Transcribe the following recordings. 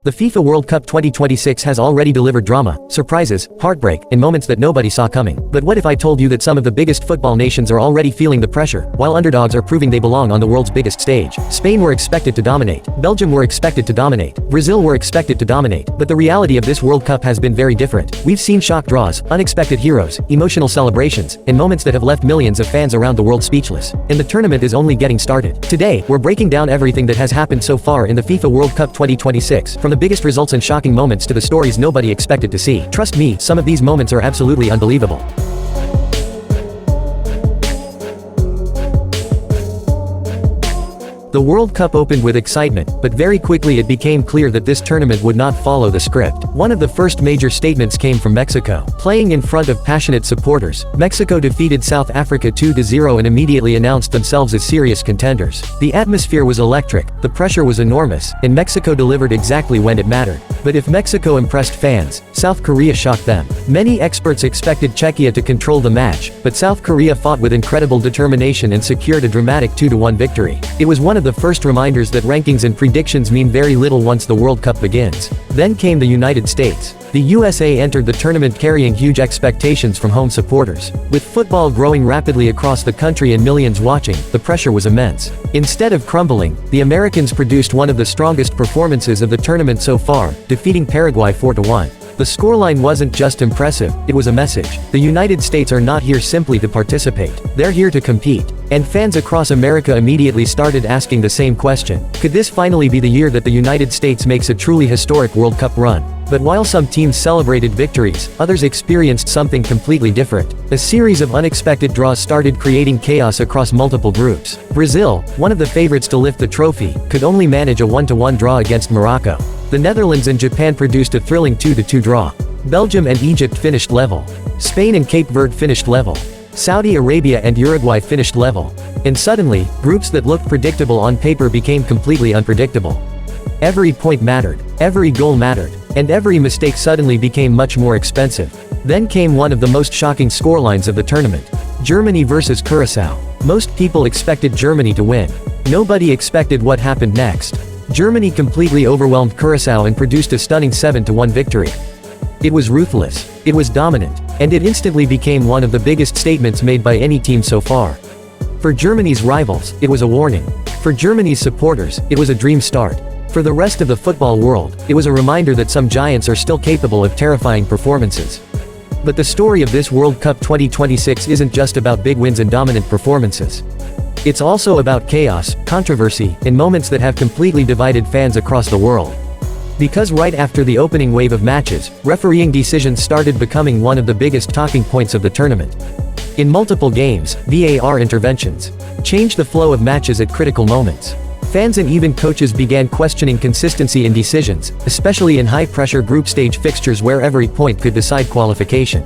The FIFA World Cup 2026 has already delivered drama, surprises, heartbreak, and moments that nobody saw coming. But what if I told you that some of the biggest football nations are already feeling the pressure, while underdogs are proving they belong on the world's biggest stage? Spain were expected to dominate. Belgium were expected to dominate. Brazil were expected to dominate. But the reality of this World Cup has been very different. We've seen shock draws, unexpected heroes, emotional celebrations, and moments that have left millions of fans around the world speechless. And the tournament is only getting started. Today, we're breaking down everything that has happened so far in the FIFA World Cup 2026, from the biggest results and shocking moments to the stories nobody expected to see. Trust me, some of these moments are absolutely unbelievable. The World Cup opened with excitement, but very quickly it became clear that this tournament would not follow the script. One of the first major statements came from Mexico. Playing in front of passionate supporters, Mexico defeated South Africa 2-0 and immediately announced themselves as serious contenders. The atmosphere was electric, the pressure was enormous, and Mexico delivered exactly when it mattered. But if Mexico impressed fans, South Korea shocked them. Many experts expected Czechia to control the match, but South Korea fought with incredible determination and secured a dramatic 2-1 victory. It was one of the first reminders that rankings and predictions mean very little once the World Cup begins. Then came the United States. The USA entered the tournament carrying huge expectations from home supporters. With football growing rapidly across the country and millions watching, the pressure was immense. Instead of crumbling, the Americans produced one of the strongest performances of the tournament so far, defeating Paraguay 4-1. The scoreline wasn't just impressive, it was a message. The United States are not here simply to participate. They're here to compete. And fans across America immediately started asking the same question. Could this finally be the year that the United States makes a truly historic World Cup run? But while some teams celebrated victories, others experienced something completely different. A series of unexpected draws started creating chaos across multiple groups. Brazil, one of the favorites to lift the trophy, could only manage a 1-1 draw against Morocco. The Netherlands and Japan produced a thrilling 2-2 draw. Belgium and Egypt finished level. Spain and Cape Verde finished level. Saudi Arabia and Uruguay finished level. And suddenly, groups that looked predictable on paper became completely unpredictable. Every point mattered, every goal mattered, and every mistake suddenly became much more expensive. Then came one of the most shocking scorelines of the tournament. Germany versus Curaçao. Most people expected Germany to win. Nobody expected what happened next. Germany completely overwhelmed Curaçao and produced a stunning 7-1 victory. It was ruthless, it was dominant, and it instantly became one of the biggest statements made by any team so far. For Germany's rivals, it was a warning. For Germany's supporters, it was a dream start. For the rest of the football world, it was a reminder that some giants are still capable of terrifying performances. But the story of this World Cup 2026 isn't just about big wins and dominant performances. It's also about chaos, controversy, and moments that have completely divided fans across the world. Because right after the opening wave of matches, refereeing decisions started becoming one of the biggest talking points of the tournament. In multiple games, VAR interventions changed the flow of matches at critical moments. Fans and even coaches began questioning consistency in decisions, especially in high-pressure group stage fixtures where every point could decide qualification.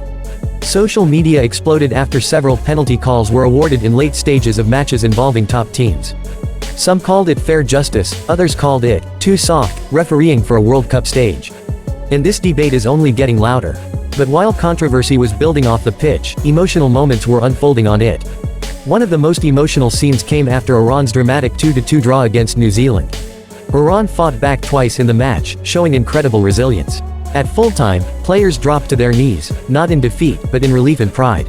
Social media exploded after several penalty calls were awarded in late stages of matches involving top teams. Some called it fair justice, others called it too soft refereeing for a World Cup stage. And this debate is only getting louder. But while controversy was building off the pitch, emotional moments were unfolding on it. One of the most emotional scenes came after Iran's dramatic 2-2 draw against New Zealand. Iran fought back twice in the match, showing incredible resilience. At full-time, players dropped to their knees, not in defeat, but in relief and pride.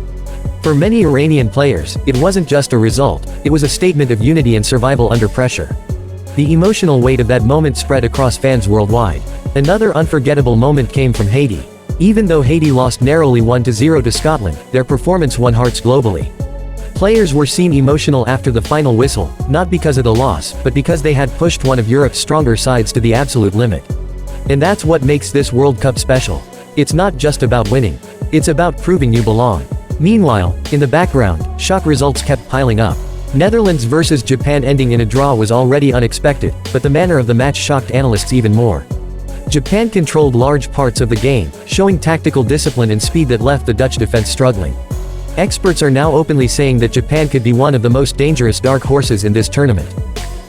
For many Iranian players, it wasn't just a result, it was a statement of unity and survival under pressure. The emotional weight of that moment spread across fans worldwide. Another unforgettable moment came from Haiti. Even though Haiti lost narrowly 1-0 to Scotland, their performance won hearts globally. Players were seen emotional after the final whistle, not because of the loss, but because they had pushed one of Europe's stronger sides to the absolute limit. And that's what makes this World Cup special. It's not just about winning. It's about proving you belong. Meanwhile, in the background, shock results kept piling up. Netherlands versus Japan ending in a draw was already unexpected, but the manner of the match shocked analysts even more. Japan controlled large parts of the game, showing tactical discipline and speed that left the Dutch defense struggling. Experts are now openly saying that Japan could be one of the most dangerous dark horses in this tournament.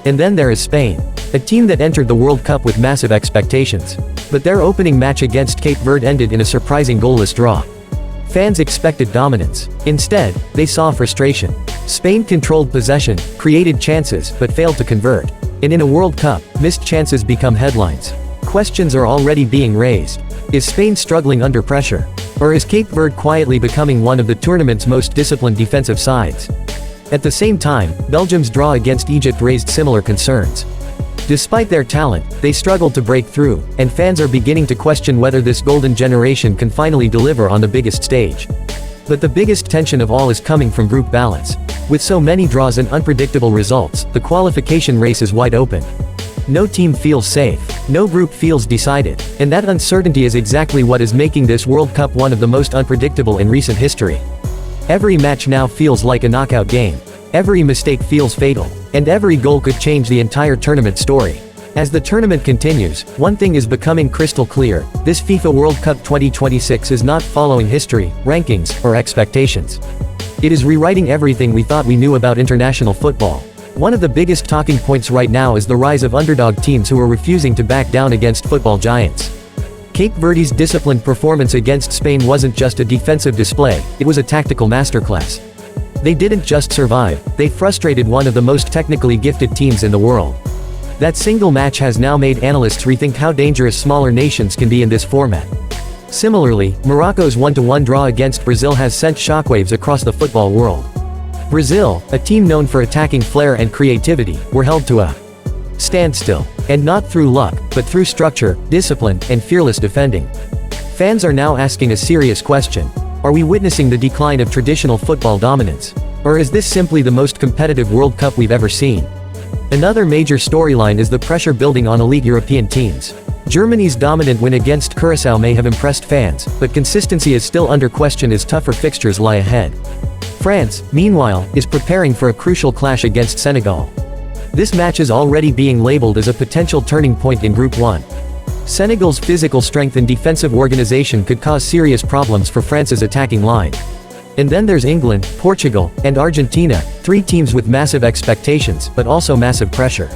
And then there is Spain, a team that entered the World Cup with massive expectations. But their opening match against Cape Verde ended in a surprising goalless draw. Fans expected dominance. Instead, they saw frustration. Spain controlled possession, created chances, but failed to convert. And in a World Cup, missed chances become headlines. questions are already being raised. Is Spain struggling under pressure? Or is Cape Verde quietly becoming one of the tournament's most disciplined defensive sides? At the same time, Belgium's draw against Egypt raised similar concerns. Despite their talent, they struggled to break through, and fans are beginning to question whether this golden generation can finally deliver on the biggest stage. But the biggest tension of all is coming from group balance. With so many draws and unpredictable results, the qualification race is wide open. No team feels safe. No group feels decided. And that uncertainty is exactly what is making this World Cup one of the most unpredictable in recent history. Every match now feels like a knockout game. Every mistake feels fatal. And every goal could change the entire tournament story. As the tournament continues, one thing is becoming crystal clear: this FIFA World Cup 2026 is not following history, rankings, or expectations. It is rewriting everything we thought we knew about international football. One of the biggest talking points right now is the rise of underdog teams who are refusing to back down against football giants. Cape Verde's disciplined performance against Spain wasn't just a defensive display, it was a tactical masterclass. They didn't just survive, they frustrated one of the most technically gifted teams in the world. That single match has now made analysts rethink how dangerous smaller nations can be in this format. Similarly, Morocco's 1-1 draw against Brazil has sent shockwaves across the football world. Brazil, a team known for attacking flair and creativity, were held to a standstill. And not through luck, but through structure, discipline, and fearless defending. Fans are now asking a serious question. Are we witnessing the decline of traditional football dominance? Or is this simply the most competitive World Cup we've ever seen? Another major storyline is the pressure building on elite European teams. Germany's dominant win against Curaçao may have impressed fans, but consistency is still under question as tougher fixtures lie ahead. France, meanwhile, is preparing for a crucial clash against Senegal. This match is already being labeled as a potential turning point in Group 1. Senegal's physical strength and defensive organization could cause serious problems for France's attacking line. And then there's England, Portugal, and Argentina, three teams with massive expectations, but also massive pressure.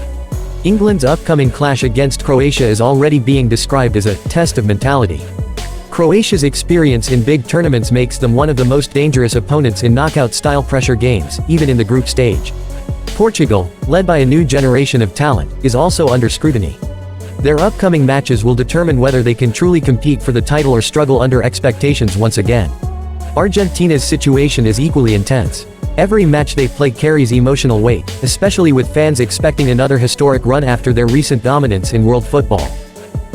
England's upcoming clash against Croatia is already being described as a test of mentality. Croatia's experience in big tournaments makes them one of the most dangerous opponents in knockout-style pressure games, even in the group stage. Portugal, led by a new generation of talent, is also under scrutiny. Their upcoming matches will determine whether they can truly compete for the title or struggle under expectations once again. Argentina's situation is equally intense. Every match they play carries emotional weight, especially with fans expecting another historic run after their recent dominance in world football.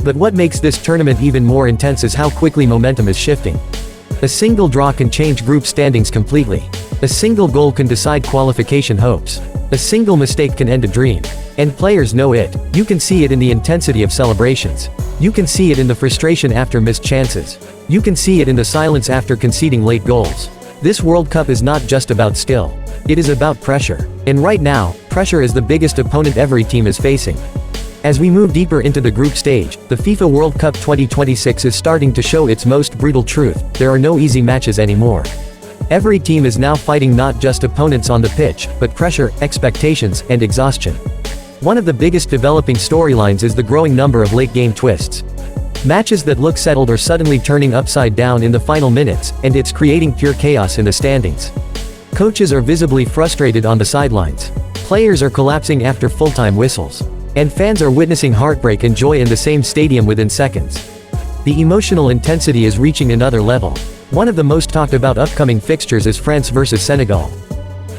But what makes this tournament even more intense is how quickly momentum is shifting. A single draw can change group standings completely. A single goal can decide qualification hopes. A single mistake can end a dream. And players know it. You can see it in the intensity of celebrations. You can see it in the frustration after missed chances. You can see it in the silence after conceding late goals. This World Cup is not just about skill. It is about pressure. And right now, pressure is the biggest opponent every team is facing. As we move deeper into the group stage, the FIFA World Cup 2026 is starting to show its most brutal truth: there are no easy matches anymore. Every team is now fighting not just opponents on the pitch, but pressure, expectations, and exhaustion. One of the biggest developing storylines is the growing number of late-game twists. Matches that look settled are suddenly turning upside down in the final minutes, and it's creating pure chaos in the standings. Coaches are visibly frustrated on the sidelines. Players are collapsing after full-time whistles. And fans are witnessing heartbreak and joy in the same stadium within seconds. The emotional intensity is reaching another level. One of the most talked about upcoming fixtures is France versus Senegal.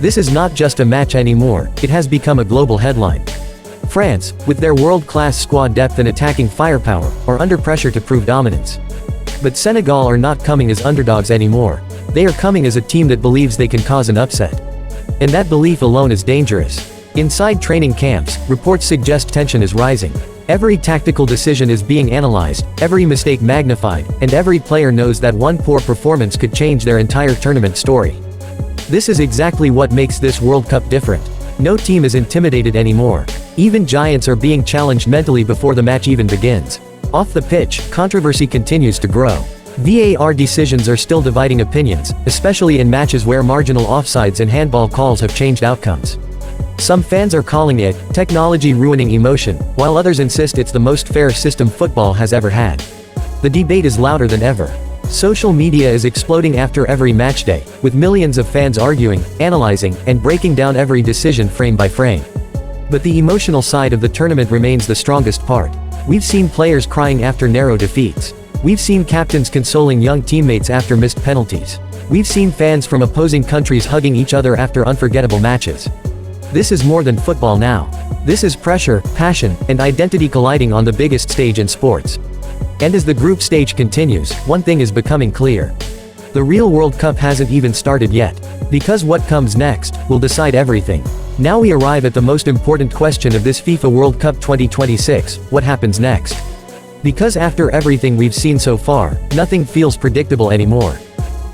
This is not just a match anymore, it has become a global headline. France, with their world-class squad depth and attacking firepower, are under pressure to prove dominance. But Senegal are not coming as underdogs anymore. They are coming as a team that believes they can cause an upset. And that belief alone is dangerous. Inside training camps, reports suggest tension is rising. Every tactical decision is being analyzed, every mistake magnified, and every player knows that one poor performance could change their entire tournament story. This is exactly what makes this World Cup different. No team is intimidated anymore. Even giants are being challenged mentally before the match even begins. Off the pitch, controversy continues to grow. VAR decisions are still dividing opinions, especially in matches where marginal offsides and handball calls have changed outcomes. Some fans are calling it technology ruining emotion, while others insist it's the most fair system football has ever had. The debate is louder than ever. Social media is exploding after every matchday, with millions of fans arguing, analyzing, and breaking down every decision frame by frame. But the emotional side of the tournament remains the strongest part. We've seen players crying after narrow defeats. We've seen captains consoling young teammates after missed penalties. We've seen fans from opposing countries hugging each other after unforgettable matches. This is more than football now. This is pressure, passion, and identity colliding on the biggest stage in sports. And as the group stage continues, one thing is becoming clear. The real World Cup hasn't even started yet. Because what comes next will decide everything. Now we arrive at the most important question of this FIFA World Cup 2026, what happens next? Because after everything we've seen so far, nothing feels predictable anymore.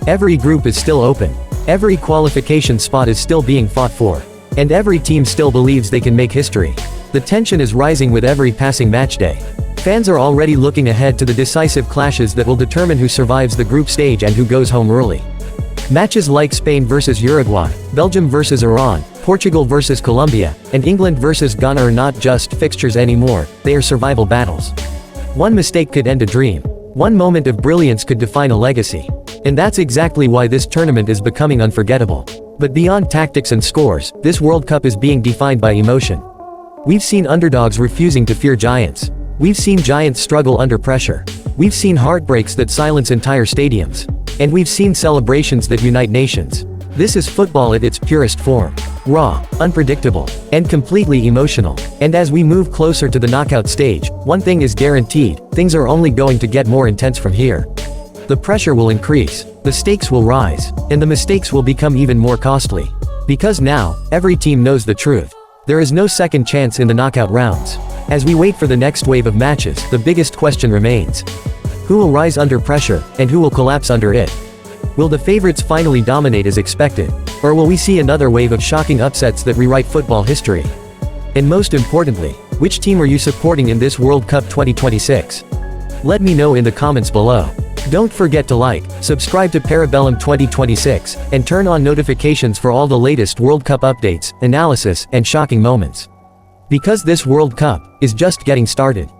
Every group is still open. Every qualification spot is still being fought for. And every team still believes they can make history. The tension is rising with every passing matchday. Fans are already looking ahead to the decisive clashes that will determine who survives the group stage and who goes home early. Matches like Spain vs Uruguay, Belgium vs Iran, Portugal vs Colombia, and England vs Ghana are not just fixtures anymore, they are survival battles. One mistake could end a dream. One moment of brilliance could define a legacy. And that's exactly why this tournament is becoming unforgettable. But beyond tactics and scores, this World Cup is being defined by emotion. We've seen underdogs refusing to fear giants. We've seen giants struggle under pressure. We've seen heartbreaks that silence entire stadiums. And we've seen celebrations that unite nations. This is football at its purest form. Raw, unpredictable, and completely emotional. And as we move closer to the knockout stage, one thing is guaranteed, things are only going to get more intense from here. The pressure will increase, the stakes will rise, and the mistakes will become even more costly. Because now, every team knows the truth. There is no second chance in the knockout rounds. As we wait for the next wave of matches, the biggest question remains. Who will rise under pressure, and who will collapse under it? Will the favorites finally dominate as expected? Or will we see another wave of shocking upsets that rewrite football history? And most importantly, which team are you supporting in this World Cup 2026? Let me know in the comments below. Don't forget to like, subscribe to Parabellum 2026, and turn on notifications for all the latest World Cup updates, analysis, and shocking moments. Because this World Cup is just getting started.